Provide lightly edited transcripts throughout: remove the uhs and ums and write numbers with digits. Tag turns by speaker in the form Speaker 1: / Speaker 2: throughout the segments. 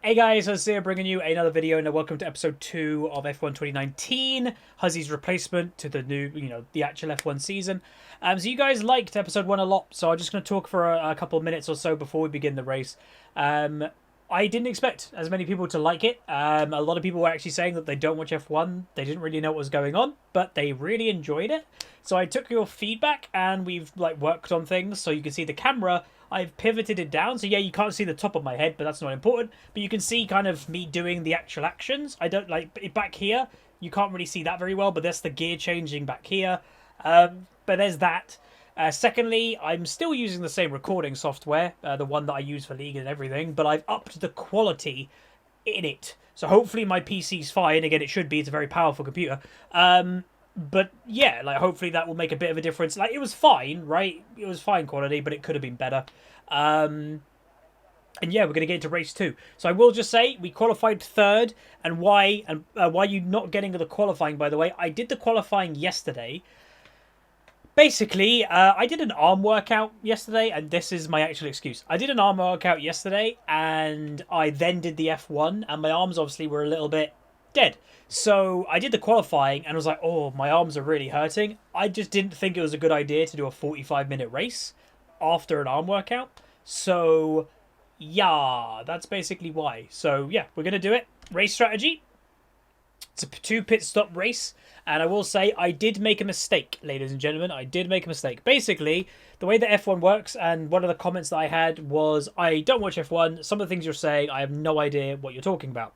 Speaker 1: Hey guys, Huzz here bringing you another video and welcome to episode 2 of F1 2019, Huzzy's replacement to the new, the actual F1 season. So you guys liked episode 1 a lot, so I'm just going to talk for a couple of minutes or so before we begin the race. I didn't expect as many people to like it. A lot of people were actually saying that they don't watch F1, they didn't really know what was going on, but they really enjoyed it. So I took your feedback and we've worked on things, so you can see the camera. I've pivoted it down, so yeah, you can't see the top of my head, but that's not important. But you can see kind of me doing the actual actions. I don't back here. You can't really see that very well, but that's the gear changing back here. But there's that. Secondly, I'm still using the same recording software, the one that I use for League and everything, but I've upped the quality in it. So hopefully my PC's fine. Again, it should be. It's a very powerful computer. But yeah, hopefully that will make a bit of a difference. It was fine, right? It was fine quality, but it could have been better. And yeah, we're going to get into race 2. So I will just say we qualified third, and why you not getting the qualifying, by the way. I did the qualifying yesterday. Basically, I did an arm workout yesterday, and this is my actual excuse. I did an arm workout yesterday, and I then did the F1, and my arms obviously were a little bit dead. So I did the qualifying and was like, oh, my arms are really hurting. I just didn't think it was a good idea to do a 45-minute race after an arm workout. So yeah, that's basically why. So yeah, we're going to do it. Race strategy. It's a 2 pit stop race. And I will say I did make a mistake, ladies and gentlemen. I did make a mistake. Basically, the way that F1 works, and one of the comments that I had was, I don't watch F1. Some of the things you're saying, I have no idea what you're talking about.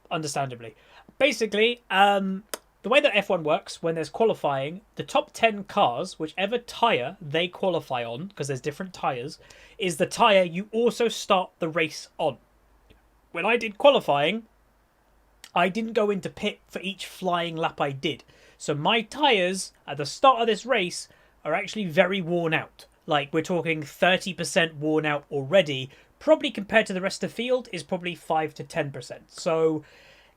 Speaker 1: Understandably. Basically, the way that F1 works, when there's qualifying, the top 10 cars, whichever tyre they qualify on, because there's different tyres, is the tyre you also start the race on. When I did qualifying, I didn't go into pit for each flying lap I did. So my tyres at the start of this race are actually very worn out. We're talking 30% worn out already. Probably compared to the rest of the field is probably 5 to 10%. So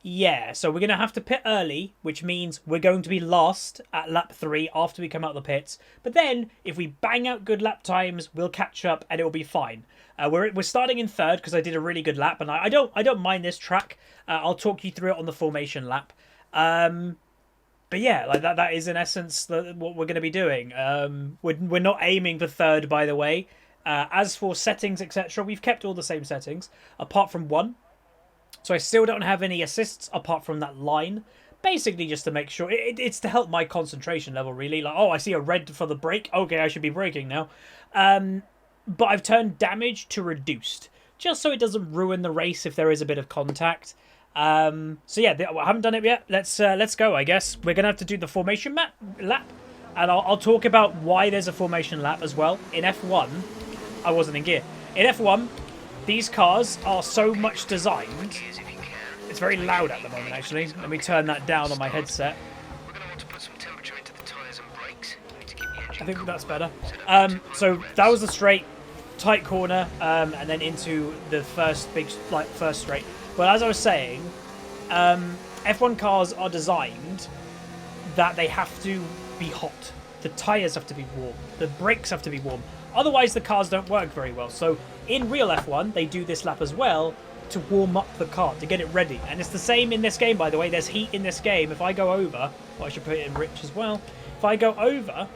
Speaker 1: yeah, so we're going to have to pit early, which means we're going to be last at lap 3 after we come out of the pits. But then, if we bang out good lap times, we'll catch up and it'll be fine. We're starting in third because I did a really good lap, and I don't mind this track. I'll talk you through it on the formation lap. But yeah, that is in essence what we're going to be doing. We're not aiming for third, by the way. As for settings, etc., we've kept all the same settings, apart from one. So I still don't have any assists apart from that line. Basically just to make sure. It's to help my concentration level, really. Oh, I see a red for the brake. Okay, I should be braking now. But I've turned damage to reduced, just so it doesn't ruin the race if there is a bit of contact. So yeah, I haven't done it yet. Let's go, I guess. We're going to have to do the formation lap. And I'll talk about why there's a formation lap as well. In F1, I wasn't in gear. In F1, these cars are so much designed. It's very loud at the moment, actually. Let me turn that down on my headset. I think that's better. So that was a straight, tight corner, and then into the first straight. But as I was saying, F1 cars are designed that they have to be hot. The tyres have to be warm. The brakes have to be warm. Otherwise, the cars don't work very well. So in real F1, they do this lap as well to warm up the car, to get it ready. And it's the same in this game, by the way. There's heat in this game. If I go over, well, I should put it in rich as well. If I go over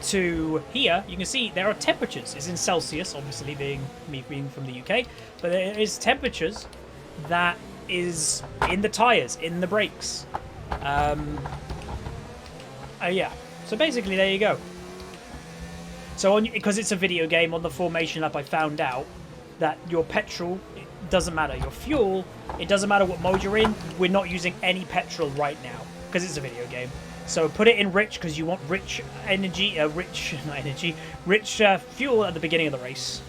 Speaker 1: to here, you can see there are temperatures. It's in Celsius, obviously, me being from the UK. But there is temperatures that is in the tyres, in the brakes. Yeah. So basically, there you go. So because it's a video game, on the formation lap I found out that your petrol, it doesn't matter. Your fuel, it doesn't matter what mode you're in. We're not using any petrol right now because it's a video game. So put it in rich because you want rich energy, rich fuel at the beginning of the race.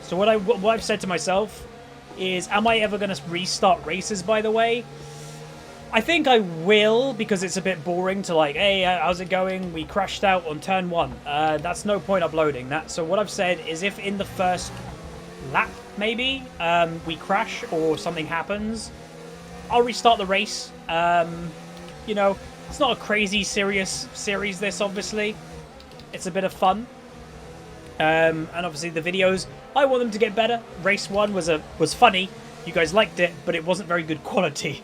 Speaker 1: So what I've said to myself is, am I ever going to restart races, by the way? I think I will, because it's a bit boring to hey, how's it going? We crashed out on turn 1. That's no point uploading that. So what I've said is, if in the first lap, maybe, we crash or something happens, I'll restart the race. It's not a crazy serious series, this, obviously. It's a bit of fun. And obviously the videos, I want them to get better. Race 1 was funny. You guys liked it, but it wasn't very good quality.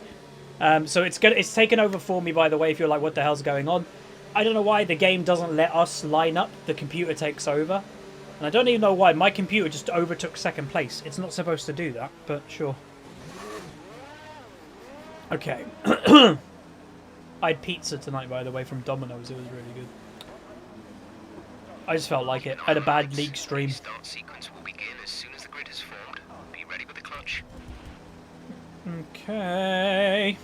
Speaker 1: So it's taken over for me, by the way, if you're like, what the hell's going on? I don't know why the game doesn't let us line up. The computer takes over. And I don't even know why. My computer just overtook second place. It's not supposed to do that, but sure. Okay. I had pizza tonight, by the way, from Domino's. It was really good. I just felt like it. I had a bad league stream.
Speaker 2: Start sequence will begin as soon as the grid is formed. Be ready with the clutch.
Speaker 1: Okay.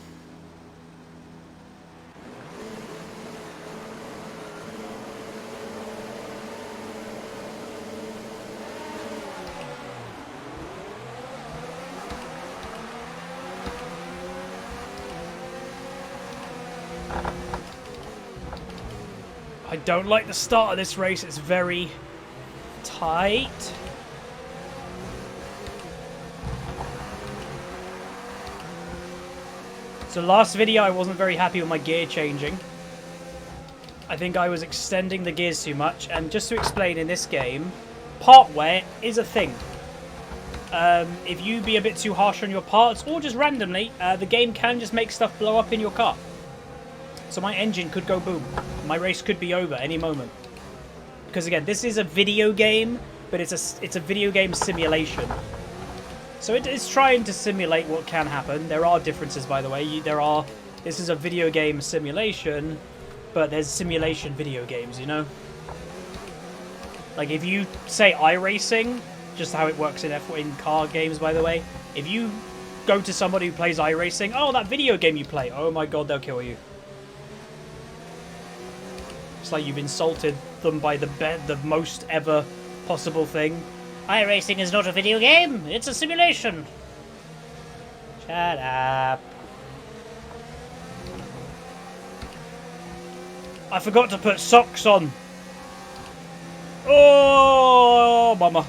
Speaker 1: I don't like the start of this race. It's very tight. So last video I wasn't very happy with my gear changing. I think I was extending the gears too much. And just to explain, in this game, part wear is a thing. If you be a bit too harsh on your parts, or just randomly, the game can just make stuff blow up in your car. So my engine could go boom. My race could be over any moment. Because again, this is a video game, but it's a video game simulation. So it's trying to simulate what can happen. There are differences, by the way. This is a video game simulation, but there's simulation video games, you know? Like if you say iRacing, just how it works in car games, by the way. If you go to somebody who plays iRacing, oh, that video game you play, oh my god, they'll kill you. It's like you've insulted them by the most ever possible thing. iRacing is not a video game, it's a simulation. Shut up. I forgot to put socks on. Oh, mama.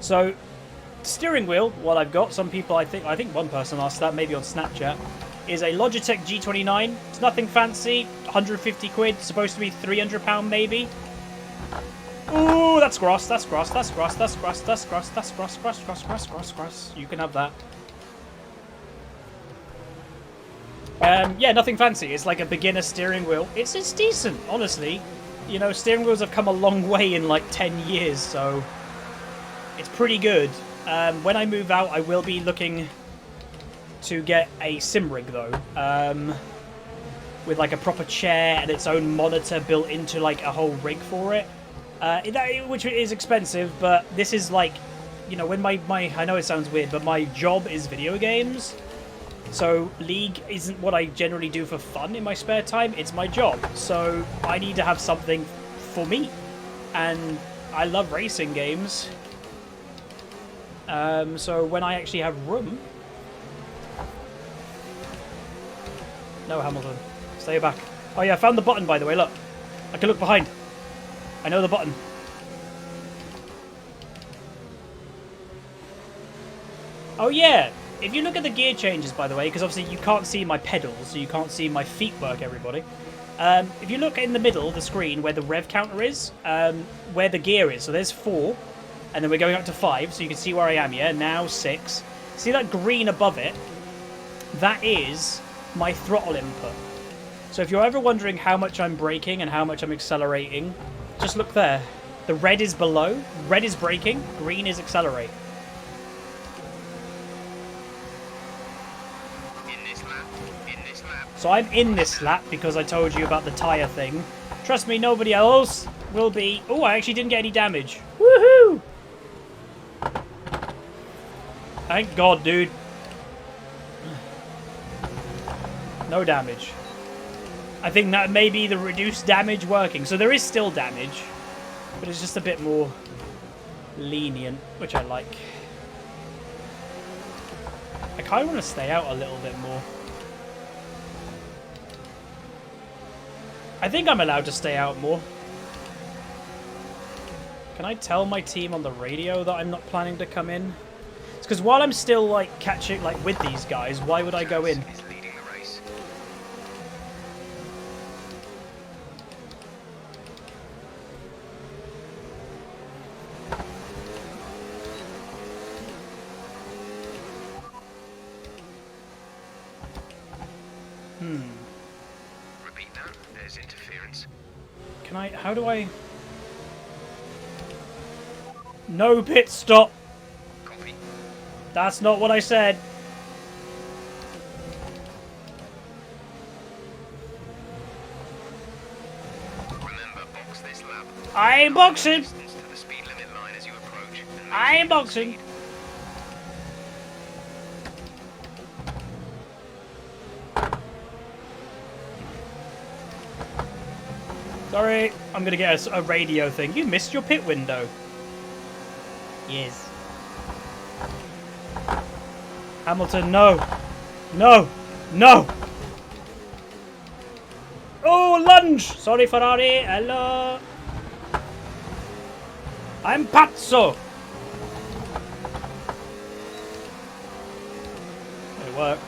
Speaker 1: So, steering wheel, what I've got, some people, I think one person asked that, maybe on Snapchat, is a Logitech G29. It's nothing fancy, 150 quid, supposed to be £300 maybe. Ooh, that's grass, that's grass, that's grass, that's grass, that's grass, that's grass, grass, grass, grass, grass, grass. You can have that. Yeah, nothing fancy. It's like a beginner steering wheel. It's decent, honestly. You know, steering wheels have come a long way in like 10 years, so it's pretty good. When I move out, I will be looking to get a sim rig though, with like a proper chair and its own monitor built into like a whole rig for it, which is expensive. But this is like, you know, when my I know it sounds weird, but my job is video games, so League isn't what I generally do for fun in my spare time. It's my job, so I need to have something for me, and I love racing games. So when I actually have room. No, Hamilton. Stay back. Oh yeah, I found the button, by the way, look. I can look behind. I know the button. Oh yeah, if you look at the gear changes, by the way, because obviously you can't see my pedals, so you can't see my feet work, everybody. If you look in the middle of the screen where the rev counter is, where the gear is, so there's 4, and then we're going up to 5, so you can see where I am, yeah? Now 6. See that green above it? That is my throttle input. So if you're ever wondering how much I'm braking and how much I'm accelerating, just look there. The red is below, red is braking, green is accelerate.
Speaker 2: In this lap.
Speaker 1: So I'm in this lap because I told you about the tyre thing. Trust me, nobody else will be... Oh, I actually didn't get any damage. Woohoo! Thank God, dude. No damage. I think that may be the reduced damage working. So there is still damage, but it's just a bit more lenient, which I like. I kind of want to stay out a little bit more. I think I'm allowed to stay out more. Can I tell my team on the radio that I'm not planning to come in? It's because while I'm still like catching like with these guys, why would I go in?
Speaker 2: There's interference.
Speaker 1: Can I... How do I... No pit stop.
Speaker 2: Copy.
Speaker 1: That's not what I said.
Speaker 2: Remember, box this lap.
Speaker 1: I ain't boxing.
Speaker 2: Distance to the speed limit line as you approach. And make
Speaker 1: I
Speaker 2: sure
Speaker 1: ain't
Speaker 2: you
Speaker 1: boxing.
Speaker 2: speed.
Speaker 1: Sorry, I'm gonna get a radio thing. You missed your pit window. Yes. Hamilton, no. No. No. Oh, lunge. Sorry, Ferrari. Hello. I'm pazzo. It worked.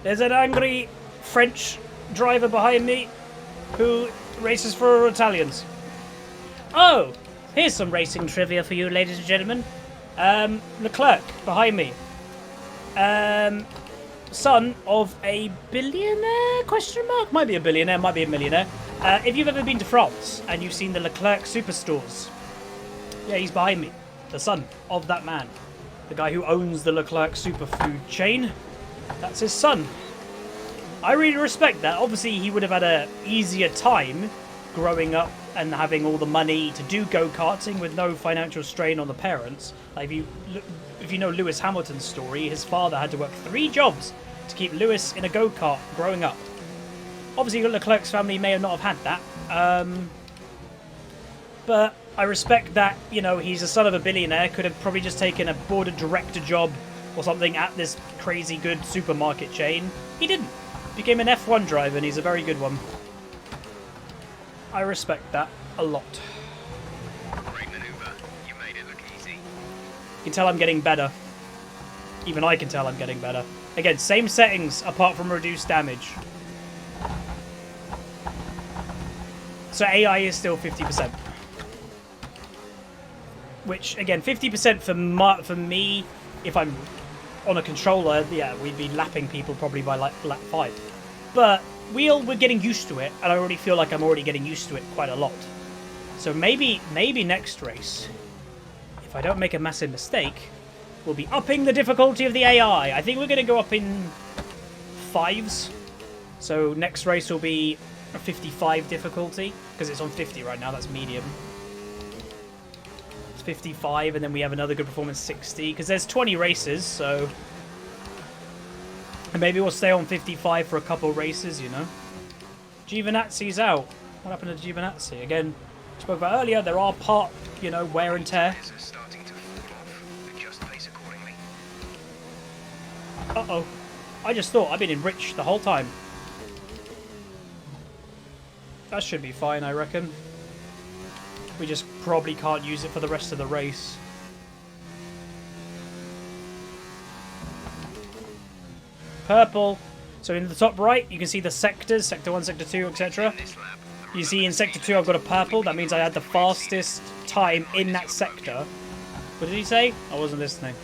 Speaker 1: There's an angry French driver behind me who races for Italians. Oh, here's some racing trivia for you, ladies and gentlemen. Leclerc, behind me. Son of a billionaire? Question mark? Might be a billionaire, might be a millionaire. If you've ever been to France and you've seen the Leclerc superstores, yeah, he's behind me. The son of that man. The guy who owns the Leclerc superfood chain. That's his son. I really respect that. Obviously, he would have had a easier time growing up and having all the money to do go-karting with no financial strain on the parents. Like if you know Lewis Hamilton's story, his father had to work 3 jobs to keep Lewis in a go-kart growing up. Obviously, Leclerc's family may have not have had that. But I respect that, you know, he's a son of a billionaire, could have probably just taken a board of director job or something at this crazy good supermarket chain. He didn't. Became an F1 driver, and he's a very good one. I respect that a lot.
Speaker 2: Great maneuver. You made it look easy.
Speaker 1: You can tell I'm getting better. Even I can tell I'm getting better. Again, same settings apart from reduced damage. So AI is still 50%. Which, again, 50% for me, if I'm on a controller, yeah, we'd be lapping people probably by like lap 5. But we're getting used to it, and I already feel like I'm already getting used to it quite a lot. So maybe next race, if I don't make a massive mistake, we'll be upping the difficulty of the AI. I think we're going to go up in 5s. So next race will be a 55 difficulty, because it's on 50 right now, that's medium. It's 55, and then we have another good performance 60, because there's 20 races, so... And maybe we'll stay on 55 for a couple races, you know. Giovinazzi's out. What happened to Giovinazzi? Again, spoke about earlier, there are part, you know, wear and tear.
Speaker 2: Tires are starting to fall off. Adjust pace accordingly.
Speaker 1: Uh-oh. I just thought I've been enriched the whole time. That should be fine, I reckon. We just probably can't use it for the rest of the race. Purple. So in the top right, you can see the sectors, Sector 1, Sector 2, etc. You see in Sector 2 I've got a purple. That means I had the fastest time in that sector. What did he say? I wasn't listening.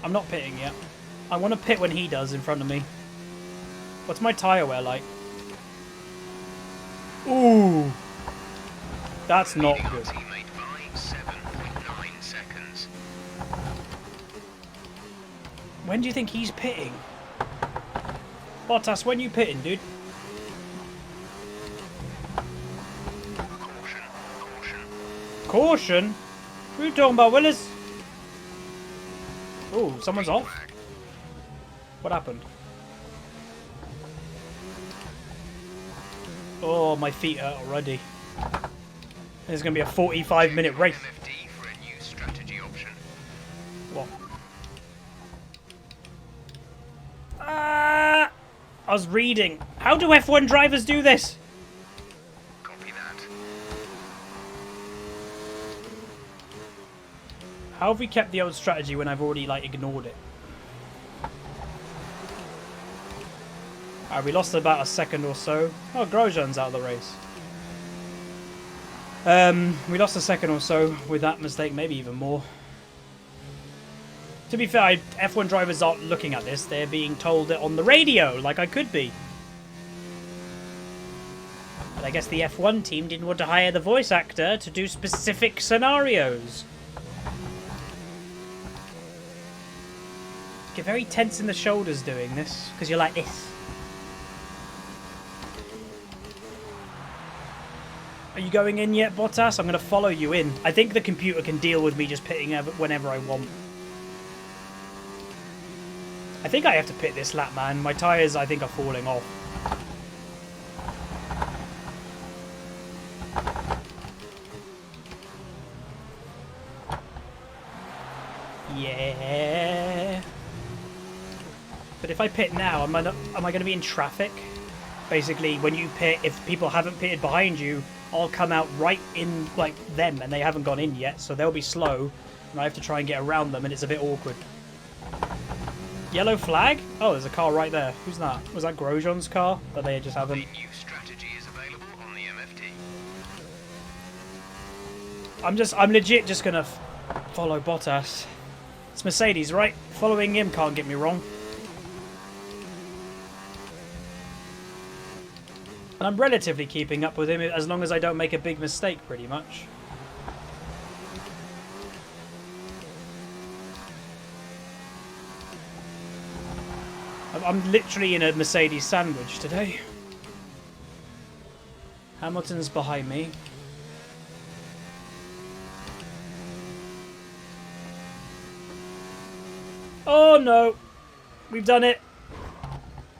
Speaker 1: I'm not pitting yet. I want to pit when he does in front of me. What's my tyre wear like? Ooh. That's not good.
Speaker 2: Teammate by 7.9 seconds.
Speaker 1: When do you think he's pitting? Bottas, when you pitting, dude?
Speaker 2: Caution, caution.
Speaker 1: Caution? What are you talking about, Willis? Ooh, someone's off.
Speaker 2: Flag.
Speaker 1: What happened? Oh, my feet hurt already. There's going to be a 45-minute race.
Speaker 2: MFD for a new strategy option.
Speaker 1: What? I was reading. How do F1 drivers do this?
Speaker 2: Copy that.
Speaker 1: How have we kept the old strategy when I've already, like, ignored it? Alright, we lost about a second or so. Oh, Grosjean's out of the race. We lost a second or so with that mistake, maybe even more. To be fair, F1 drivers aren't looking at this. They're being told it on the radio, like I could be. But I guess the F1 team didn't want to hire the voice actor to do specific scenarios. You're very tense in the shoulders doing this, because you're like this. Are you going in yet, Bottas? I'm going to follow you in. I think the computer can deal with me just pitting whenever I want. I think I have to pit this lap, man. My tyres, I think, are falling off. Yeah. But if I pit now, am I going to be in traffic? Basically, when you pit, if people haven't pitted behind you, I'll come out right in, like, them, and they haven't gone in yet, so they'll be slow, and I have to try and get around them, and it's a bit awkward. Yellow flag? Oh, there's a car right there. Who's that? Was that Grosjean's car that they just haven't?
Speaker 2: A new strategy is available on the MFT.
Speaker 1: I'm legit just gonna follow Bottas. It's Mercedes, right? Following him can't get me wrong. And I'm relatively keeping up with him as long as I don't make a big mistake, pretty much. I'm literally in a Mercedes sandwich today. Hamilton's behind me. Oh no! We've done it!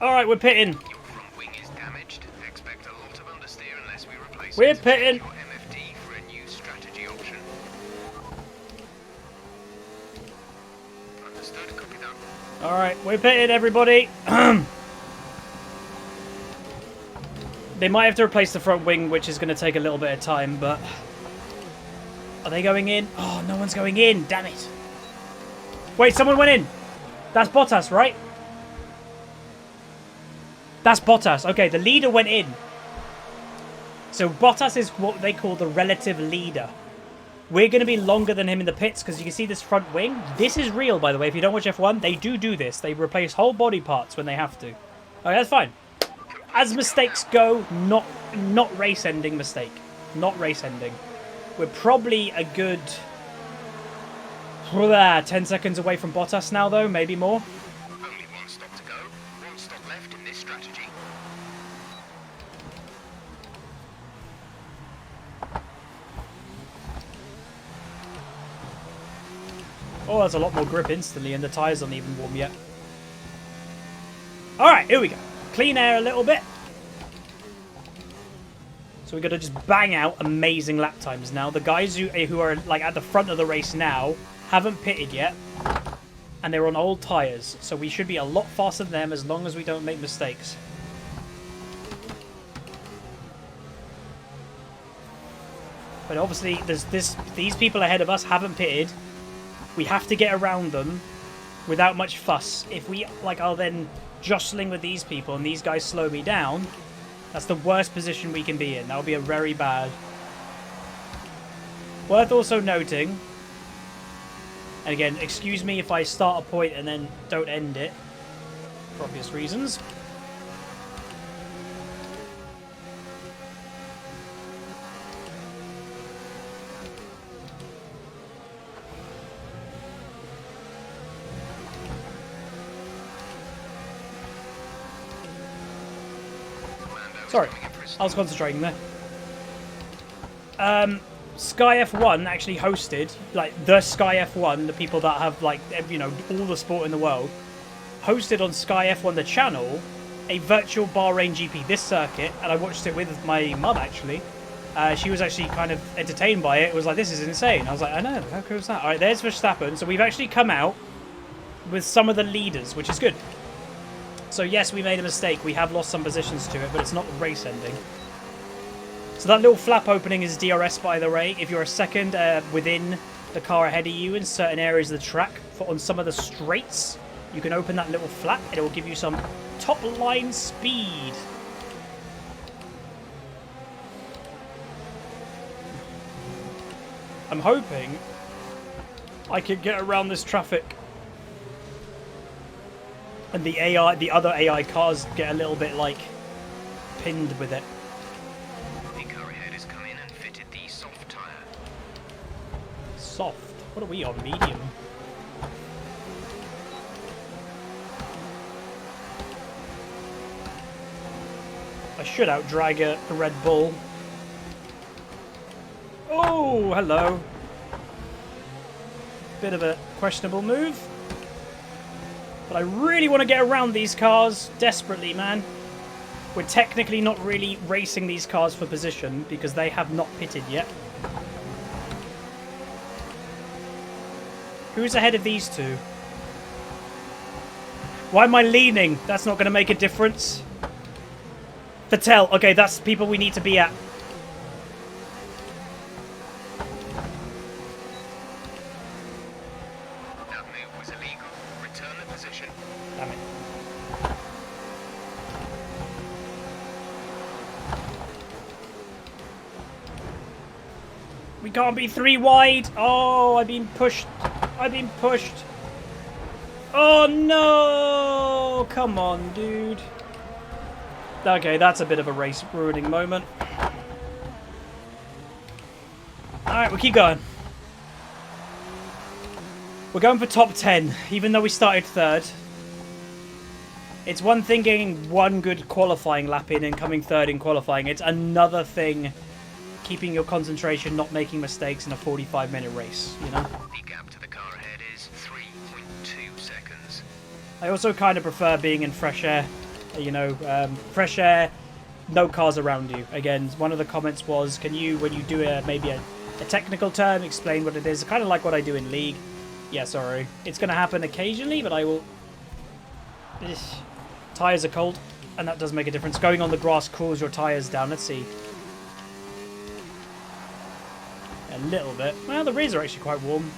Speaker 1: Alright, we're pitting.
Speaker 2: Your front wing is damaged. Expect a lot of understeer unless we replace
Speaker 1: We're
Speaker 2: it.
Speaker 1: pitting.
Speaker 2: Your MFT for a new strategy option. Understood. Copy that.
Speaker 1: Alright, we're pitting, everybody. They might have to replace the front wing, which is going to take a little bit of time, but... Are they going in? Oh, no one's going in. Damn it. Wait, someone went in. That's Bottas, right? That's Bottas. Okay, the leader went in. So Bottas is what they call the relative leader. We're going to be longer than him in the pits because you can see this front wing. This is real, by the way. If you don't watch F1, they do this. They replace whole body parts when they have to. Okay, that's fine. As mistakes go, not race-ending mistake. Not race-ending. We're probably a good 10 seconds away from Bottas now, though. Maybe more.
Speaker 2: Only one stop to go. One stop left in this strategy.
Speaker 1: Oh, there's a lot more grip instantly, and the tyres aren't even warm yet. Alright, here we go. Clean air a little bit. So we've got to just bang out amazing lap times now. The guys who are like at the front of the race now haven't pitted yet. And they're on old tyres. So we should be a lot faster than them as long as we don't make mistakes. But obviously, these people ahead of us haven't pitted. We have to get around them without much fuss. If we are then jostling with these people and these guys slow me down, that's the worst position we can be in. That would be a very bad. Worth also noting, and again, excuse me if I start a point and then don't end it, for obvious reasons. Sorry, I was concentrating there. Sky F1 actually hosted, like, the Sky F1, the people that have, like, you know, all the sport in the world, hosted on Sky F1, the channel, a virtual Bahrain GP, this circuit, and I watched it with my mum, actually. She was actually kind of entertained by it. It was like, this is insane. I was like, I know, how cool is that? All right, there's Verstappen. So we've actually come out with some of the leaders, which is good. So yes, we made a mistake. We have lost some positions to it, but it's not the race ending. So that little flap opening is DRS, by the way. If you're a second within the car ahead of you in certain areas of the track, on some of the straights, you can open that little flap. It will give you some top line speed. I'm hoping I can get around this traffic And the other AI cars get a little bit, like, pinned with it.
Speaker 2: The car ahead has come in and fitted the soft tire.
Speaker 1: Soft? What are we on? Medium? I should outdrag a Red Bull. Oh, hello. Bit of a questionable move. But I really want to get around these cars desperately, man. We're technically not really racing these cars for position because they have not pitted yet. Who's ahead of these two? Why am I leaning? That's not going to make a difference. Patel. Okay, that's people we need to be at.
Speaker 2: That move was illegal. Return the position.
Speaker 1: Damn it. We can't be 3 wide. Oh, I've been pushed. I've been pushed. Oh, no. Come on, dude. Okay, that's a bit of a race ruining moment. Alright, we'll keep going. We're going for top 10, even though we started 3rd. It's one thing getting one good qualifying lap in and coming 3rd in qualifying. It's another thing keeping your concentration, not making mistakes in a 45-minute race, you know?
Speaker 2: The gap to the car ahead is 3.2 seconds.
Speaker 1: I also kind of prefer being in fresh air. You know, fresh air, no cars around you. Again, one of the comments was, can you, when you do maybe a technical term, explain what it is? Kind of like what I do in League. Yeah, sorry. It's going to happen occasionally, but I will... Tyres are cold, and that does make a difference. Going on the grass cools your tyres down. Let's see. A little bit. Well, the rears are actually quite warm.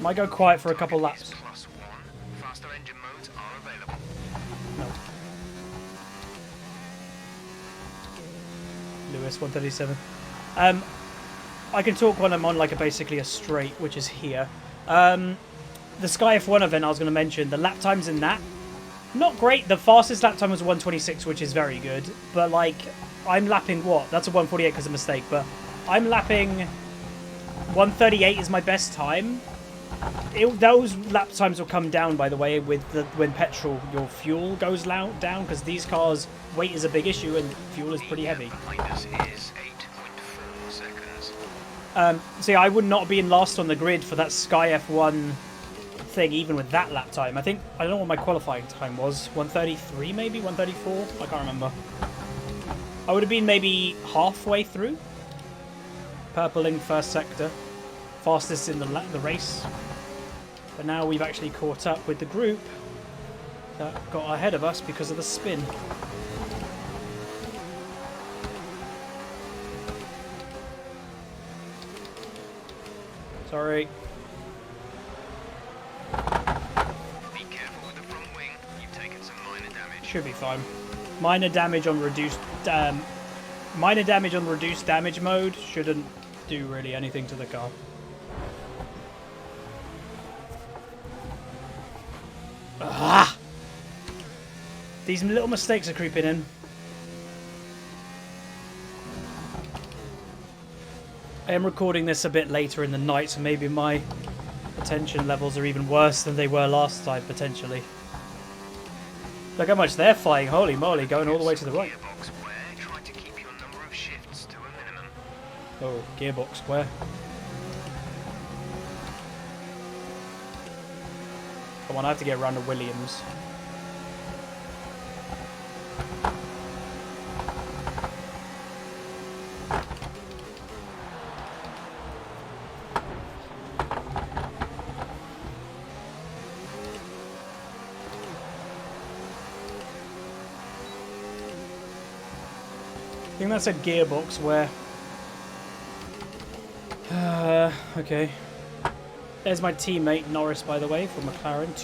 Speaker 1: Might go quiet for a couple laps.
Speaker 2: +1. Faster engine modes are available.
Speaker 1: No. Lewis 137. I can talk when I'm on like basically a straight, which is here. The Sky F1 event I was going to mention, the lap times in that, not great. The fastest lap time was 126, which is very good. But like, I'm lapping what? That's a 148 because of mistake. But I'm lapping 138 is my best time. Those lap times will come down, by the way, with when petrol, your fuel goes down, because these cars, weight is a big issue and fuel is pretty heavy.
Speaker 2: Behind us is 8.4 seconds.
Speaker 1: See, I would not be in last on the grid for that Sky F1 thing, even with that lap time. I don't know what my qualifying time was. 133 maybe? 134? I can't remember. I would have been maybe halfway through. Purpling first sector. Fastest in the race. But now we've actually caught up with the group that got ahead of us because of the spin. Sorry.
Speaker 2: Be careful with the front wing. You've taken some minor damage.
Speaker 1: Should be fine. Minor damage on reduced damage mode shouldn't do really anything to the car. Ah! These little mistakes are creeping in. I am recording this a bit later in the night, so maybe my attention levels are even worse than they were last time, potentially. Look how much they're flying. Holy moly, going all the way to the right.
Speaker 2: Gearbox wear. Try to keep your number of shifts to a minimum.
Speaker 1: Oh, gearbox square. Come on, I have to get around to Williams. I think that's a gearbox where... okay. There's my teammate Norris, by the way, from McLaren.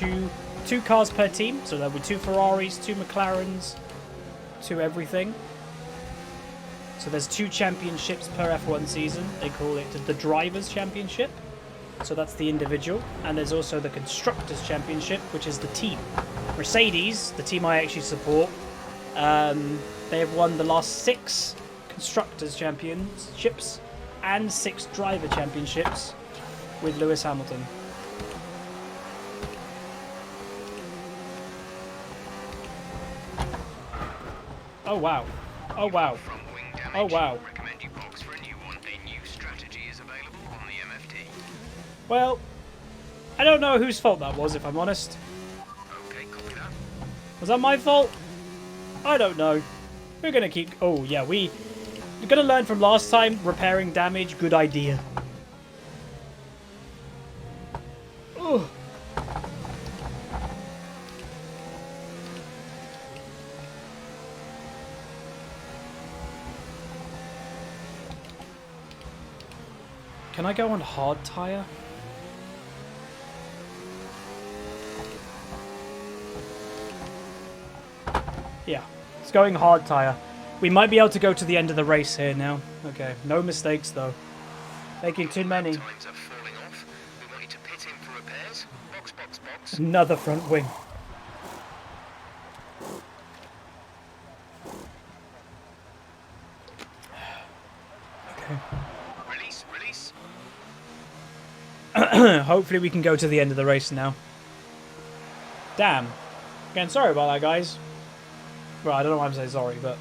Speaker 1: Two cars per team, so there'll be 2 Ferraris, 2 McLarens, to everything. So there's 2 championships per F1 season. They call it the Drivers' Championship. So that's the individual. And there's also the Constructors' Championship, which is the team. Mercedes, the team I actually support, they have won the last 6 Constructors' Championships and 6 Driver Championships with Lewis Hamilton. Oh wow. Oh wow. Oh wow.
Speaker 2: Recommend you box for a new one. A new strategy is available on the MFT.
Speaker 1: Well, I don't know whose fault that was, if I'm honest.
Speaker 2: Okay, copy that.
Speaker 1: Was that my fault? I don't know. We're gonna keep... Oh, yeah, we're gonna learn from last time. Repairing damage, good idea. Ugh. Can I go on hard tyre? Yeah, it's going hard tyre. We might be able to go to the end of the race here now. Okay, no mistakes though. Making too many.
Speaker 2: Times are falling off. We want you to pit in for repairs. Box, box, box.
Speaker 1: Another front wing. Okay.
Speaker 2: Release, release.
Speaker 1: Hopefully we can go to the end of the race now. Damn. Again, sorry about that, guys. Well, I don't know why I'm saying sorry, but...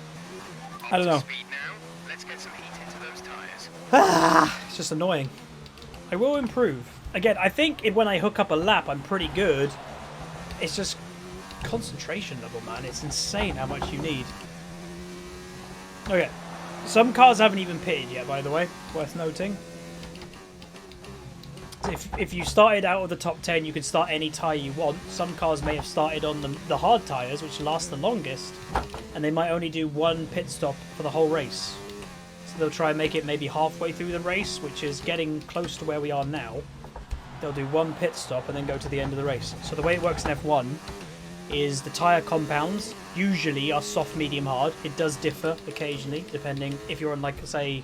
Speaker 1: I don't know.
Speaker 2: Speed now. Let's get some heat into those tires.
Speaker 1: It's just annoying. I will improve. Again, I think when I hook up a lap, I'm pretty good. It's just concentration level, man. It's insane how much you need. Okay. Some cars haven't even pitted yet, by the way. Worth noting. If you started out of the top 10, you can start any tyre you want. Some cars may have started on the hard tyres, which last the longest, and they might only do 1 pit stop for the whole race. So they'll try and make it maybe halfway through the race, which is getting close to where we are now. They'll do 1 pit stop and then go to the end of the race. So the way it works in F1 is the tyre compounds usually are soft, medium, hard. It does differ occasionally, depending if you're on, like, say,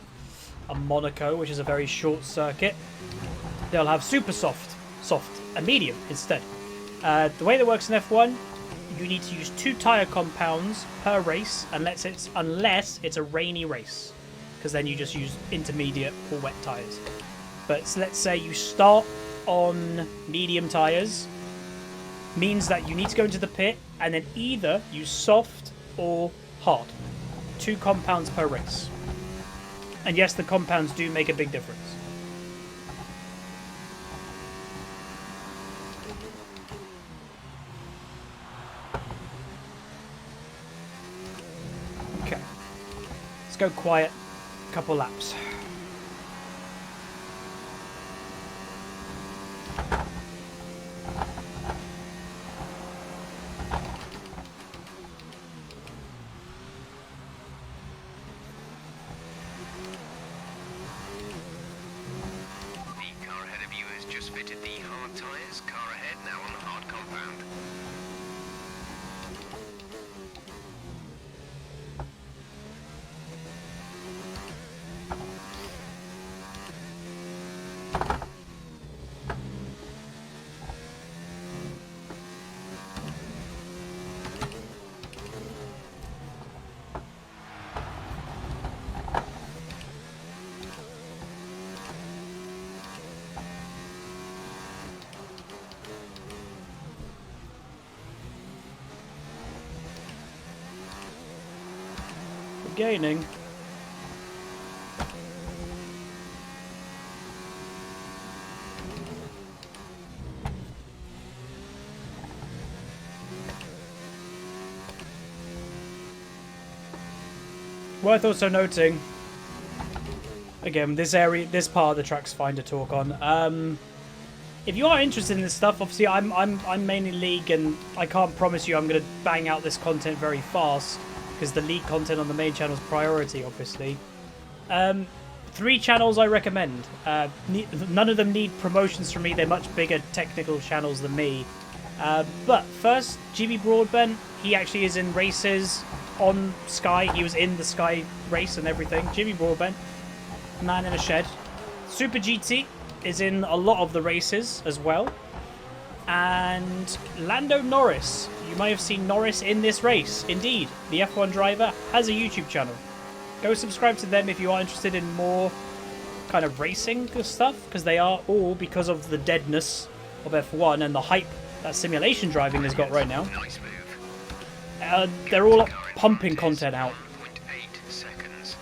Speaker 1: a Monaco, which is a very short circuit. They'll have super soft, and medium instead. The way that works in F1, you need to use 2 tyre compounds per race unless it's a rainy race, because then you just use intermediate or wet tyres. But so let's say you start on medium tyres, means that you need to go into the pit and then either use soft or hard. 2 compounds per race. And yes, the compounds do make a big difference. Okay. Let's go quiet. Couple laps.
Speaker 2: The car ahead of you has just fitted the hard tyres. Car ahead now on the hard compound.
Speaker 1: Gaining. Worth also noting, again, this part of the track's fine to talk on. If you are interested in this stuff, obviously I'm mainly League, and I can't promise you I'm going to bang out this content very fast, because the League content on the main channel is priority, obviously. 3 channels I recommend. None of them need promotions from me. They're much bigger technical channels than me. But first, GB Broadbent. He actually is in races. on Sky. He was in the Sky race and everything. Jimmy Broadbent, man in a shed. Super GT is in a lot of the races as well. And Lando Norris. You may have seen Norris in this race. Indeed, the F1 driver has a YouTube channel. Go subscribe to them if you are interested in more kind of racing stuff, because they are all, because of the deadness of F1 and the hype that simulation driving has got right now,
Speaker 2: Nice move.
Speaker 1: they're all pumping content out.
Speaker 2: 1.8 seconds.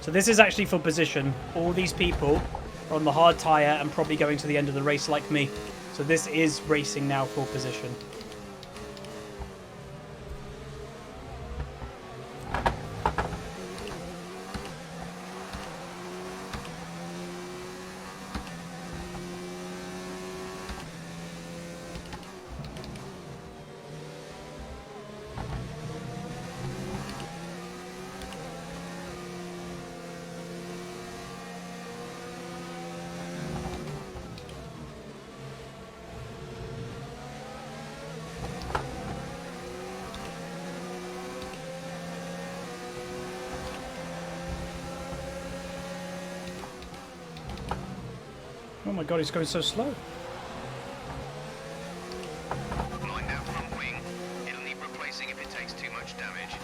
Speaker 1: So this is actually for position. All these people are on the hard tyre and probably going to the end of the race like me. So this is racing now for position. Oh my god, he's going so slow.
Speaker 2: Blind out front wing. It'll need replacing if it takes too much damage.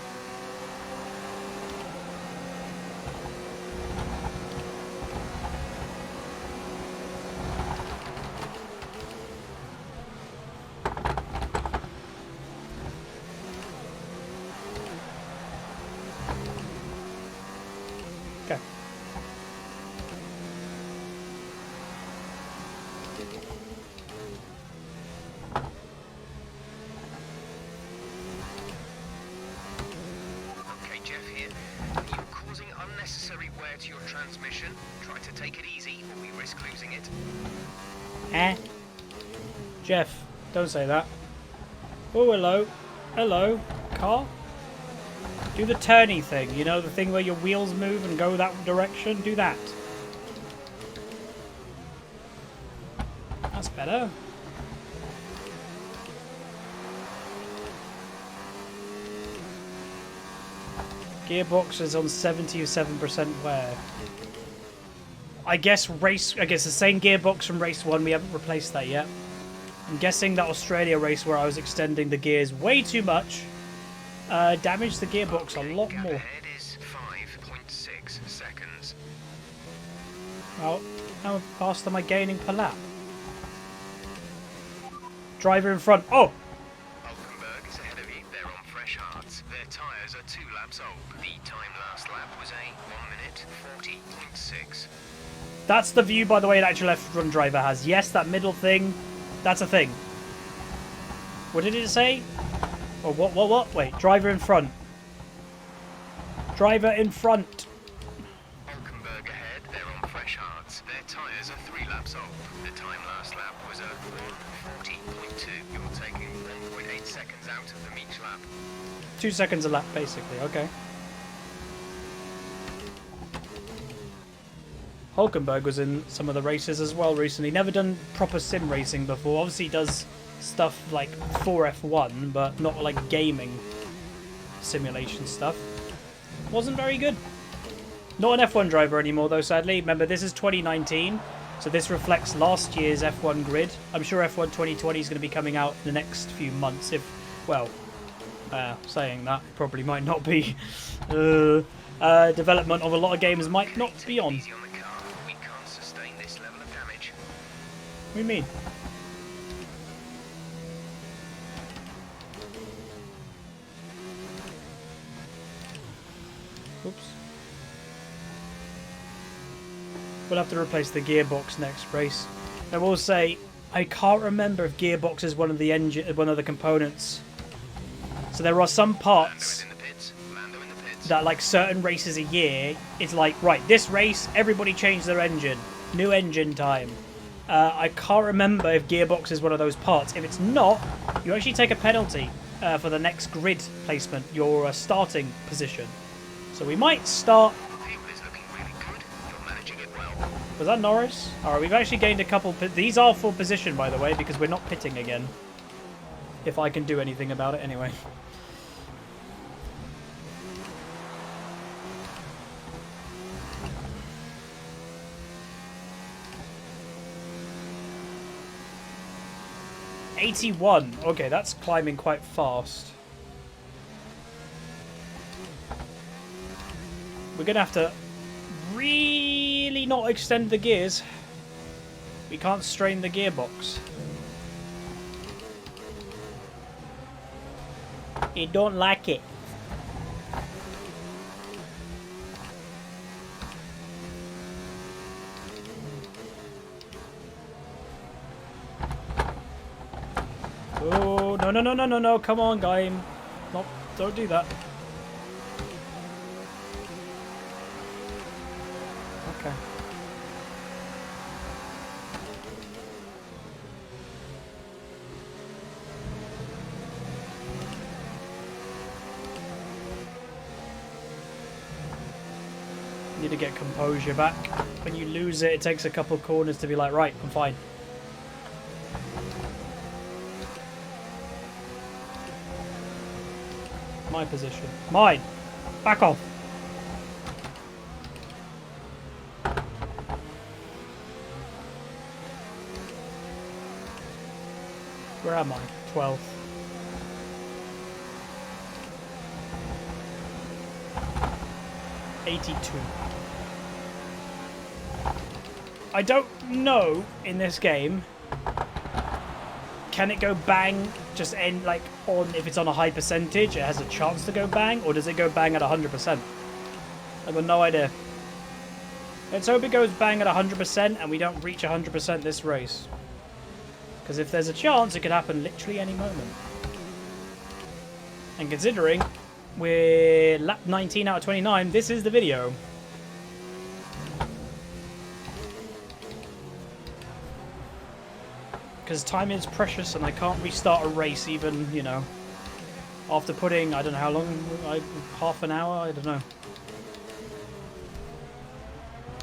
Speaker 1: Okay.
Speaker 2: Okay, Jeff here. You're causing unnecessary wear to your transmission. Try to take it easy, or we risk losing it.
Speaker 1: Jeff, don't say that. Oh, hello. Hello. Car? Do the turny thing. You know, the thing where your wheels move and go that direction? Do that. That's better. Gearbox is on 77% wear. I guess the same gearbox from race 1, we haven't replaced that yet. I'm guessing that Australia race where I was extending the gears way too much damaged the gearbox a lot
Speaker 2: Gap
Speaker 1: more.
Speaker 2: ahead is 5.6 seconds.
Speaker 1: How fast am I gaining per lap? Driver in front. Oh!
Speaker 2: Hulkenberg is ahead of you. They're on fresh hards. Their tyres are 2 laps old. The time last lap was a 1 minute 40.6.
Speaker 1: That's the view, by the way, an actual F1 driver has. Yes, that middle thing, that's a thing. What did it say? Oh, what? Wait, driver in front. Driver in front.
Speaker 2: Hulkenberg ahead. They're on fresh hards. Their tyres are 3 laps old. The time last lap was a 1:40.2. You're taking 1.8 seconds out of them each lap.
Speaker 1: 2 seconds a lap, basically. Okay. Hulkenberg was in some of the races as well recently. Never done proper sim racing before. Obviously, he does stuff like for F1, but not like gaming simulation stuff. Wasn't very good. Not an F1 driver anymore, though, sadly. Remember, this is 2019, so this reflects last year's F1 grid. I'm sure F1 2020 is going to be coming out in the next few months. If, well, saying that probably might not be. Development of a lot of games might not be on.
Speaker 2: Easy on the car. We can't sustain this level of damage.
Speaker 1: What do you mean? Oops. We'll have to replace the gearbox next race. I will say, I can't remember if gearbox is one of the components. So there are some parts
Speaker 2: Lando in the pits.
Speaker 1: that, like certain races a year, it's like, right, this race, everybody change their engine. New engine time. I can't remember if gearbox is one of those parts. If it's not, you actually take a penalty for the next grid placement, your starting position. So we might start.
Speaker 2: Fuel is looking really good. You're managing it well.
Speaker 1: Was that Norris? Alright, we've actually gained a couple... These are for position, by the way, because we're not pitting again. If I can do anything about it anyway. '81. Okay, that's climbing quite fast. We're going to have to really not extend the gears. We can't strain the gearbox. It don't like it. Oh, no, no, no, no, no, no. Come on, guy. No, don't do that. Okay. Need to get composure back. When you lose it, it takes a couple corners to be like, right, I'm fine. My position. Mine! Back off! Where am I? 12th. '82. I don't know in this game. Can it go bang just end like on if it's on a high percentage? It has a chance to go bang, or does it go bang at 100%? I've got no idea. Let's hope it goes bang at 100% and we don't reach 100% this race. Because if there's a chance, it could happen literally any moment. And considering we're lap 19 out of 29, this is the video. Because time is precious and I can't restart a race even, you know, after putting, I don't know how long, half an hour, I don't know.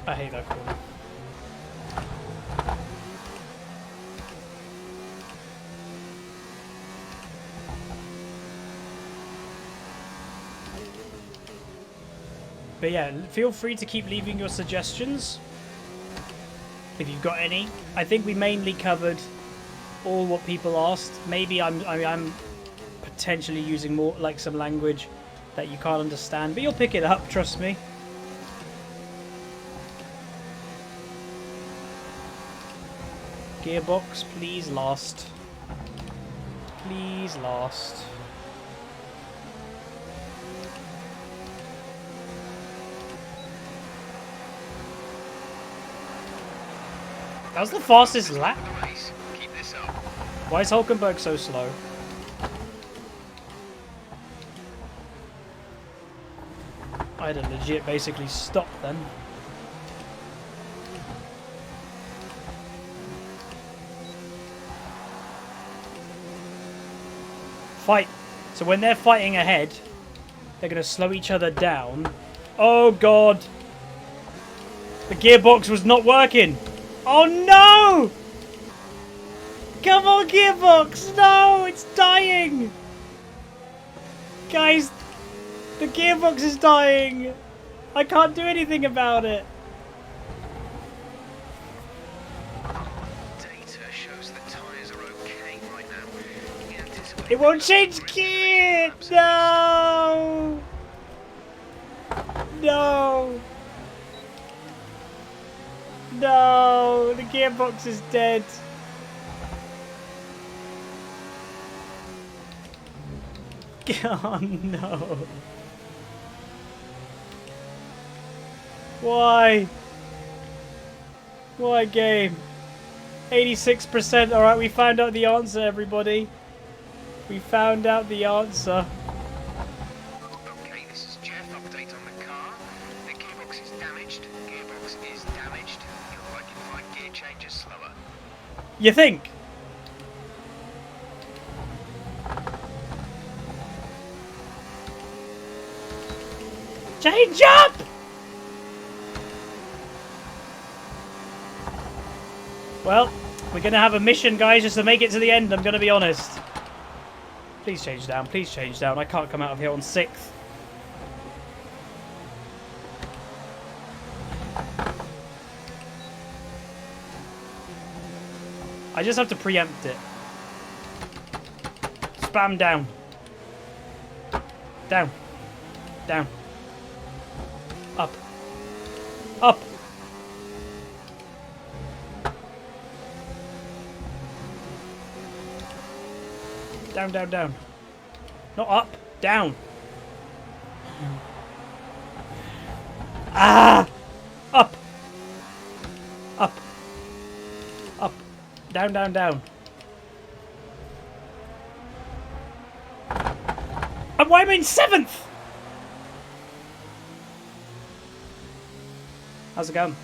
Speaker 1: I hate that corner. But yeah, feel free to keep leaving your suggestions if you've got any. I think we mainly covered all what people asked. Maybe I'm potentially using more like some language that you can't understand, but you'll pick it up, trust me. Gearbox, please last. Please last. That was the fastest lap. Why is Hulkenberg so slow? I had to legit basically stop then. Fight. So when they're fighting ahead, they're going to slow each other down. Oh god. The gearbox was not working. Oh no! Come on, gearbox! No, it's dying! Guys, the gearbox is dying! I can't do anything about it.
Speaker 2: Data shows the tyres are okay right now.
Speaker 1: It won't change gear! No! No! No! The gearbox is dead. Oh no. Why? Why, game? 86%. Alright, we found out the answer, everybody. We found out the answer.
Speaker 2: Okay, this is Jeff. Update on the car. The gearbox is damaged. Gearbox is damaged. You'll likely find gear changes slower.
Speaker 1: You think? Change up! Well, we're going to have a mission, guys, just to make it to the end, I'm going to be honest. Please change down. Please change down. I can't come out of here on 6th. I just have to preempt it. Spam down. Down. Down. Up. Up. Down, down, down. Not up. Down. Ah! Up. Up. Up. Down, down, down. And why am I in 7th? How's it going?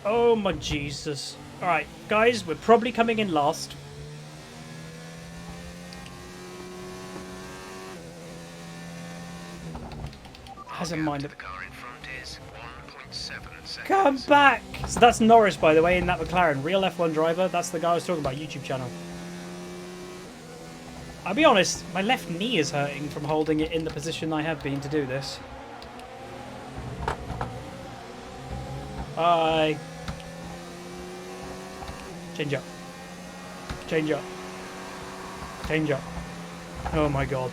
Speaker 1: Oh my Jesus. Alright, guys, we're probably coming in last. Has a mind.
Speaker 2: The car in front is 1.7 seconds.
Speaker 1: Come back! So that's Norris, by the way, in that McLaren. Real F1 driver. That's the guy I was talking about, YouTube channel. I'll be honest, my left knee is hurting from holding it in the position I have been to do this. Bye. Change up. Change up. Change up. Oh my god.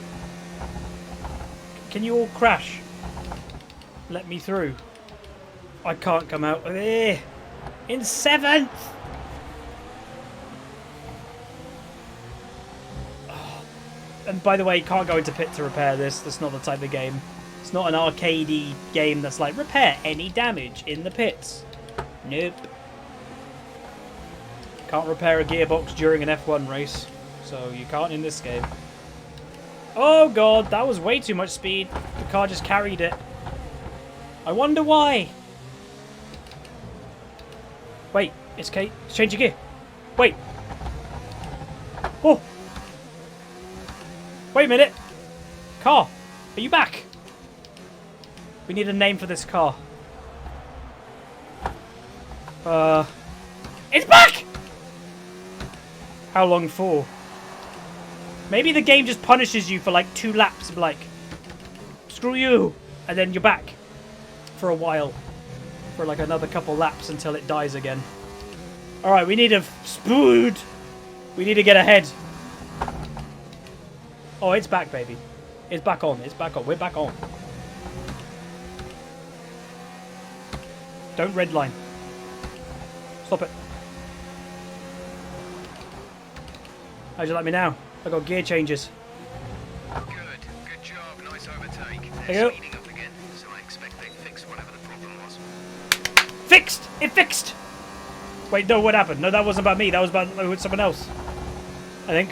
Speaker 1: Can you all crash? Let me through. I can't come out of here. In 7th! Oh. And by the way, you can't go into pit to repair this. That's not the type of game. It's not an arcadey game that's like, repair any damage in the pits. Nope. Can't repair a gearbox during an F1 race. So you can't in this game. Oh god, that was way too much speed. The car just carried it. I wonder why. Wait, it's Kate. Change your gear. Wait. Oh. Wait a minute. Car, are you back? We need a name for this car. It's back! How long for? Maybe the game just punishes you for like 2 laps of like, screw you, and then you're back for a while. For like another couple laps until it dies again. Alright, we need a spood. We need to get ahead. Oh, it's back, baby. It's back on. It's back on. We're back on. Don't redline. Stop it. How'd you like me now? I got gear changes.
Speaker 2: Good job. Nice overtake.
Speaker 1: There you go.
Speaker 2: Speeding up again, so I expect they fixed whatever the problem was.
Speaker 1: Fixed! It fixed! Wait, no, what happened? No, that wasn't about me. That was about someone else. I think.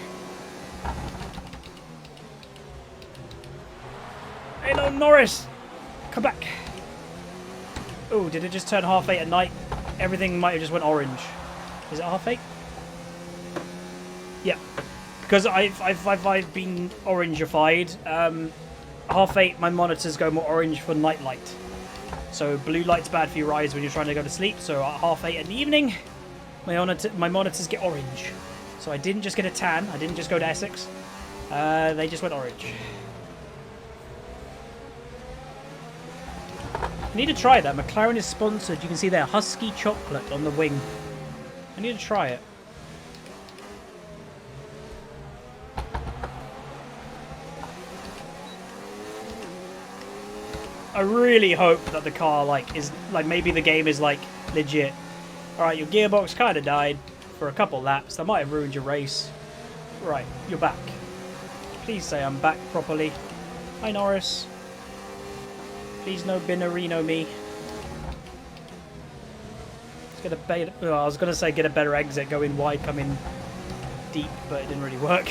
Speaker 1: Hey, no, Norris! Come back. Oh, did it just turn 8:30 at night? Everything might have just went orange. Is it 8:30? Yeah. Because I've been orangified. 8:30, my monitors go more orange for night light. So blue light's bad for your eyes when you're trying to go to sleep. So at 8:30 in the evening, my monitors get orange. So I didn't just get a tan. I didn't just go to Essex. They just went orange. I need to try that. McLaren is sponsored. You can see there, Husky chocolate on the wing. I need to try it. I really hope that the car is maybe the game is legit. Alright, your gearbox kinda died for a couple laps. That might have ruined your race. Right, you're back. Please say I'm back properly. Hi Norris. Please no Binarino me. Let's get a better, I was gonna say get a better exit, go in wide, come in deep, but it didn't really work.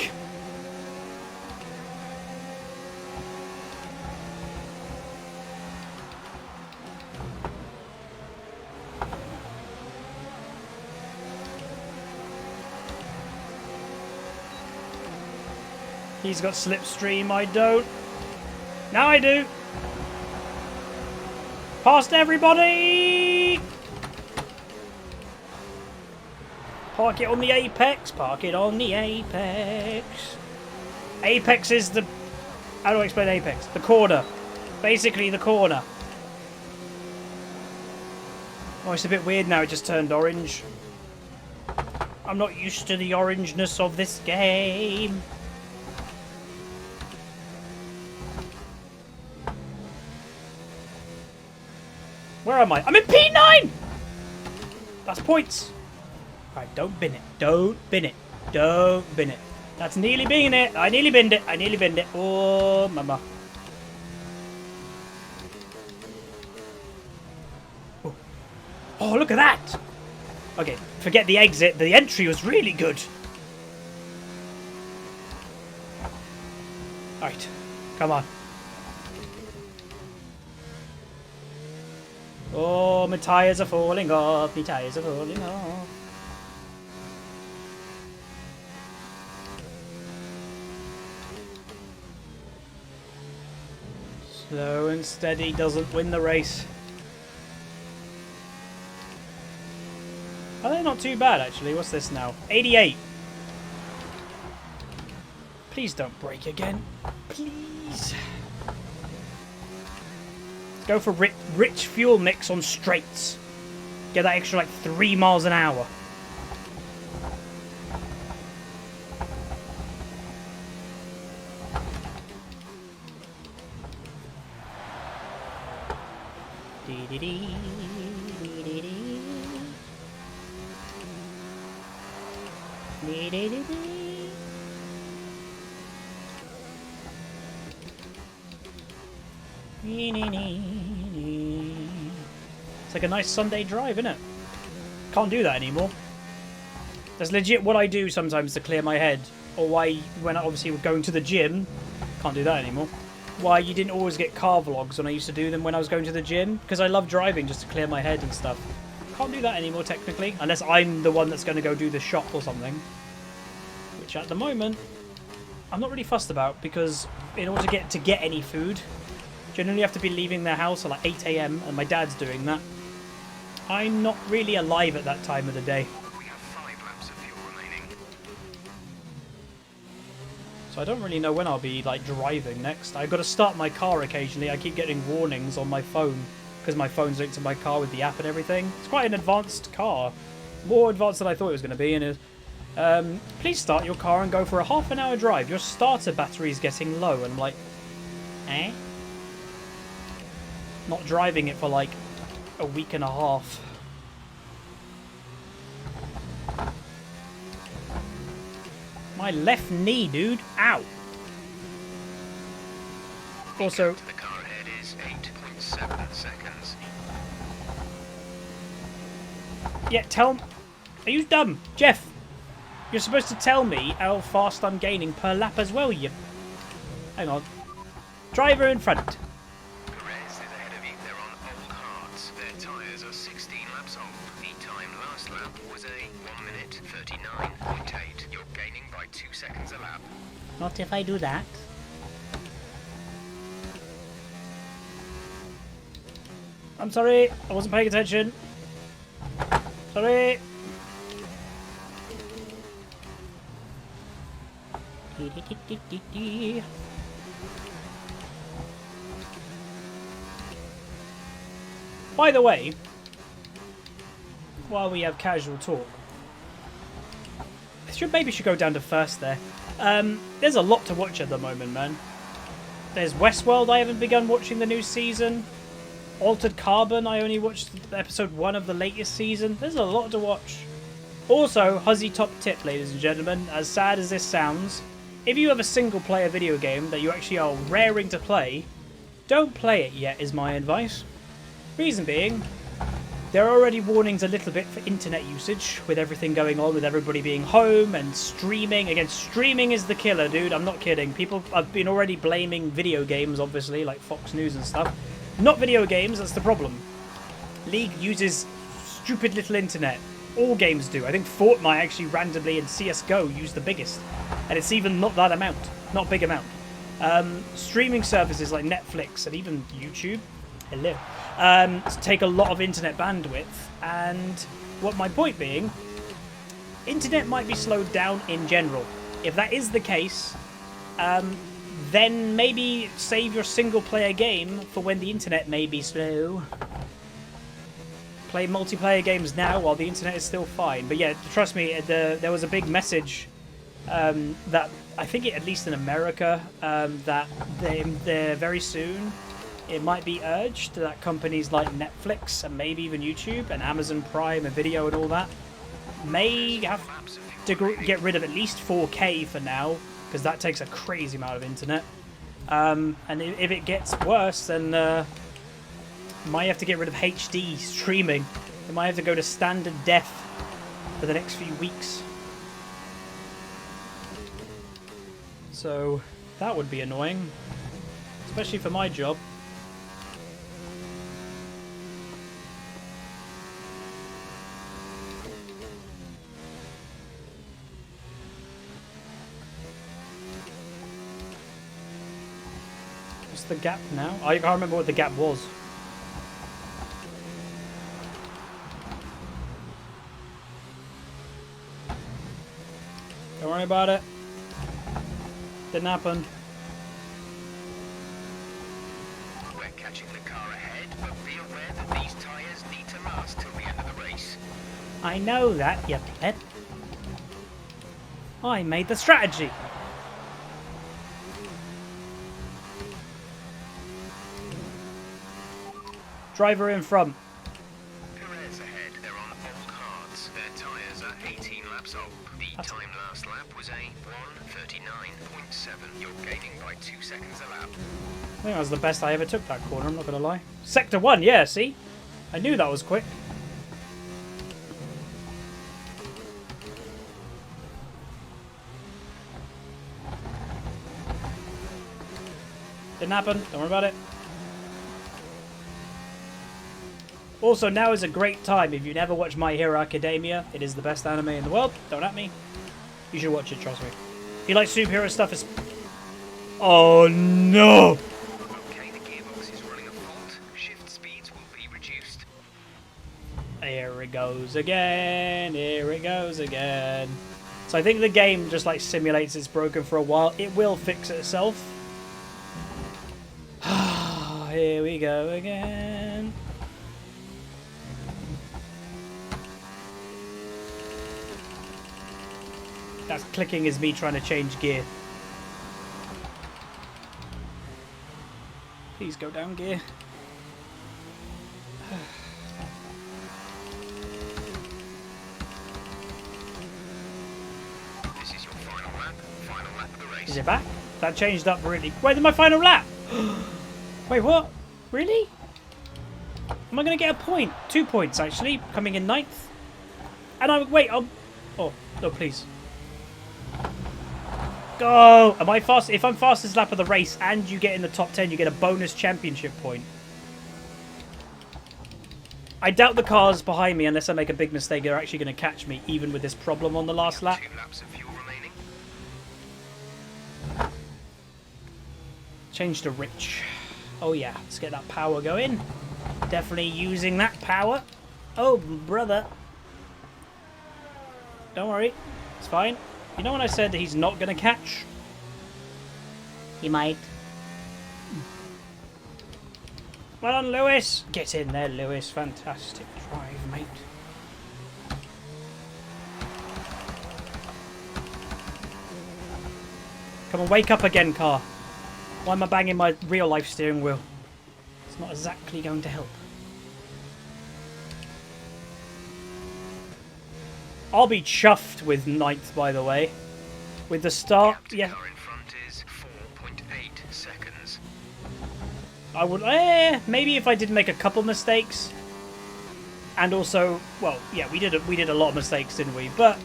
Speaker 1: He's got slipstream, I don't. Now I do. Past everybody! Park it on the apex. Park it on the apex. Apex is the... How do I explain apex? The corner. Basically the corner. Oh, it's a bit weird now. It just turned orange. I'm not used to the orangeness of this game. Where am I? I'm in P9! That's points. Right, don't bin it. Don't bin it. Don't bin it. That's nearly being it. I nearly binned it. I nearly binned it. Oh, mama. Oh. Oh, look at that. Okay, forget the exit. The entry was really good. Right, come on. Oh, my tyres are falling off. My tyres are falling off. Slow and steady doesn't win the race. Oh, they're not too bad, actually. What's this now? 88. Please don't break again. Please. Go for rich fuel mix on straights. Get that extra, like, 3 miles an hour. It's like a nice Sunday drive, isn't it? Can't do that anymore. That's legit what I do sometimes to clear my head. Or why, when I obviously was going to the gym, can't do that anymore. Why you didn't always get car vlogs when I used to do them when I was going to the gym. Because I love driving just to clear my head and stuff. Can't do that anymore technically. Unless I'm the one that's going to go do the shop or something. Which at the moment, I'm not really fussed about. Because in order to get any food, generally have to be leaving their house at like 8 AM. And my dad's doing that. I'm not really alive at that time of the day.
Speaker 2: We have 5 laps of fuel remaining.
Speaker 1: So I don't really know when I'll be like driving next. I've got to start my car occasionally. I keep getting warnings on my phone because my phone's linked to my car with the app and everything. It's quite an advanced car. More advanced than I thought it was going to be. And please start your car and go for a half-an-hour drive. Your starter battery's getting low. And I'm like, eh? Not driving it for like a week and a half. My left knee, dude. Ow. Also,
Speaker 2: The car ahead is 8.7 seconds.
Speaker 1: yeah, are you dumb? Jeff, you're supposed to tell me how fast I'm gaining per lap as well, you... Hang on. Driver in front.
Speaker 2: Perez is ahead of you. They're on old hards. Their tyres are 16 laps old. The time last lap was a 1 minute 39.8. You're gaining by 2 seconds a lap.
Speaker 1: Not if I do that. I'm sorry, I wasn't paying attention. Sorry. By the way, while we have casual talk, maybe should go down to first there. There's a lot to watch at the moment, man. There's Westworld, I haven't begun watching the new season. Altered Carbon, I only watched episode 1 of the latest season. There's a lot to watch. Also, Huzzy top tip, ladies and gentlemen, as sad as this sounds, if you have a single player video game that you actually are raring to play, don't play it yet is my advice. Reason being, there are already warnings a little bit for internet usage with everything going on, with everybody being home and streaming. Again, streaming is the killer, dude. I'm not kidding. People have been already blaming video games, obviously, like Fox News and stuff. Not video games, that's the problem. League uses stupid little internet. All games do. I think Fortnite actually randomly and CSGO use the biggest. And it's even not that amount. Not big amount. Streaming services like Netflix and even YouTube. Hello. take a lot of internet bandwidth. And what my point being, internet might be slowed down in general. If that is the case, then maybe save your single-player game for when the internet may be slow. Play multiplayer games now while the internet is still fine. But yeah, trust me, there was a big message that I think, at least in America, that they're very soon, it might be urged that companies like Netflix and maybe even YouTube and Amazon Prime and Video and all that may have to get rid of at least 4K for now, because that takes a crazy amount of internet. And if it gets worse, then might have to get rid of HD streaming. They might have to go to standard def for the next few weeks. So that would be annoying, especially for my job. What's the gap now? I can't remember what the gap was. Don't worry about it. Didn't happen.
Speaker 2: We're catching the car ahead, but be aware that these tyres need to last till the end of the race.
Speaker 1: I know that, you pleb. I made the strategy. Driver in front.
Speaker 2: Perez ahead. They're on old hards. Their tyres are 18 laps old. The time last lap was a 1:39.7. You're gaining by 2 seconds a lap.
Speaker 1: I think that was the best I ever took that corner, I'm not going to lie. Sector 1, yeah, see? I knew that was quick. Didn't happen, don't worry about it. Also, now is a great time. If you never watched My Hero Academia, it is the best anime in the world. Don't at me. You should watch it, trust me. If you like superhero stuff, it's... Oh, no!
Speaker 2: Okay, the gearbox is running a fault. Shift speeds will be reduced.
Speaker 1: Here it goes again. Here it goes again. So I think the game just, like, simulates it's broken for a while. It will fix itself. Here we go again. That's clicking is me trying to change gear. Please go down gear.
Speaker 2: This is your final lap. Final lap of the race.
Speaker 1: Is it back? That changed up really. Wait, in my final lap! Wait, what? Really? Am I going to get a point? 2 points, actually. Coming in 9th. And I... Wait, oh, no, please. Go! Am I fast? If I'm fastest lap of the race and you get in the top 10, you get a bonus championship point. I doubt the cars behind me, unless I make a big mistake, are actually going to catch me, even with this problem on the last lap.
Speaker 2: 2 laps of fuel remaining.
Speaker 1: Change to rich. Oh yeah, let's get that power going. Definitely using that power. Oh, brother. Don't worry. It's fine. You know when I said that he's not going to catch? He might. Well done, Lewis. Get in there, Lewis. Fantastic drive, mate. Come on, wake up again, car. Why am I banging my real-life steering wheel? It's not exactly going to help. I'll be chuffed with 9th, by the way. With the start, yeah.
Speaker 2: Car in front is 4.8 seconds.
Speaker 1: I would, maybe if I did make a couple mistakes. And also, well, yeah, we did a lot of mistakes, didn't we? But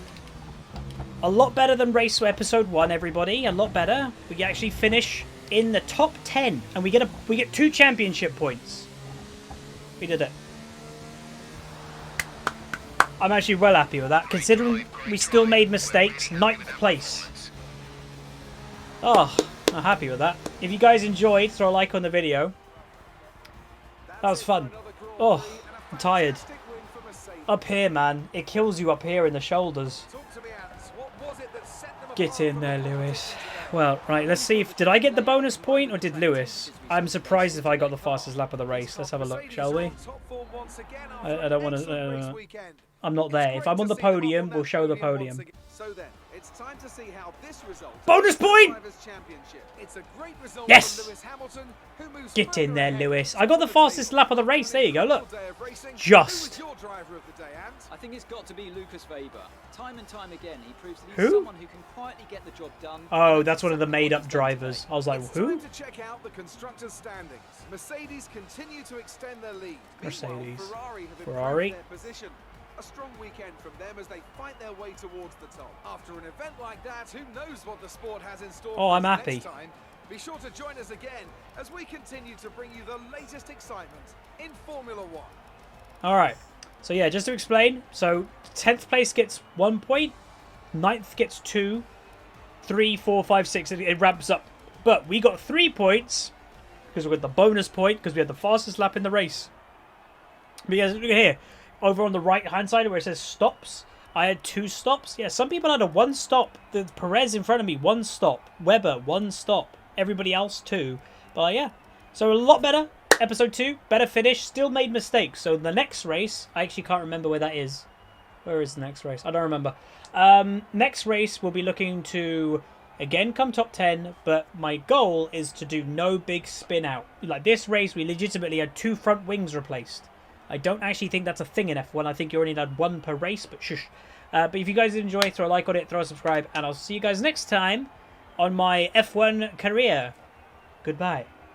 Speaker 1: a lot better than Race Episode 1, everybody. A lot better. We actually finish in the top 10, and we get 2 championship points. We did it. I'm actually well happy with that, considering we still made mistakes. 9th place. Oh, I'm happy with that. If you guys enjoyed, throw a like on the video. That was fun. Oh, I'm tired. Up here, man. It kills you up here in the shoulders. Get in there, Lewis. Well, right, let's see if... Did I get the bonus point or did Lewis? I'm surprised if I got the fastest lap of the race. Let's have a look, shall we? I don't want to... I'm not there. If I'm on the podium, we'll show the podium.
Speaker 3: It's time to see how this result
Speaker 1: Bonus point!
Speaker 3: It's a great result
Speaker 1: yes!
Speaker 3: for Lewis Hamilton, who moves
Speaker 1: Get in there,
Speaker 3: ahead.
Speaker 1: Lewis. I got the fastest lap of the race. There you go, look. Just.
Speaker 3: Who was your driver of the day, Ant?
Speaker 4: I think it's got to be Lucas Weber. Time and time again, he proves that he's
Speaker 1: Who?
Speaker 4: someone who can quietly get the job done.
Speaker 1: Oh, that's one of the made-up drivers. I was like,
Speaker 3: It's
Speaker 1: who?
Speaker 3: time to check out the constructors' standings. Mercedes continue to extend their lead.
Speaker 1: Mercedes.
Speaker 3: Meanwhile, Ferrari have
Speaker 1: Ferrari.
Speaker 3: improved their position. A strong weekend from them as they fight their way towards the top. After an event like that, who knows what the sport has in store
Speaker 1: Oh,
Speaker 3: for
Speaker 1: I'm
Speaker 3: us
Speaker 1: happy.
Speaker 3: next time. Be sure to join us again as we continue to bring you the latest excitement in Formula One.
Speaker 1: All right. So, yeah, just to explain. So, 10th place gets 1 point. 9th gets 2. 3, 4, 5, 6. It ramps up. But we got 3 points because we got the bonus point because we had the fastest lap in the race. Because, look at here. Over on the right-hand side where it says stops, I had 2 stops. Yeah, some people had a 1 stop. The Perez in front of me, 1 stop. Weber, 1 stop. Everybody else, 2. But yeah, so a lot better. Episode 2, better finish. Still made mistakes. So the next race, I actually can't remember where that is. Where is the next race? I don't remember. Next race, we'll be looking to, again, come top 10. But my goal is to do no big spin out. Like this race, we legitimately had 2 front wings replaced. I don't actually think that's a thing in F1. I think you only had 1 per race, but shush. But if you guys enjoy, throw a like on it, throw a subscribe, and I'll see you guys next time on my F1 career. Goodbye.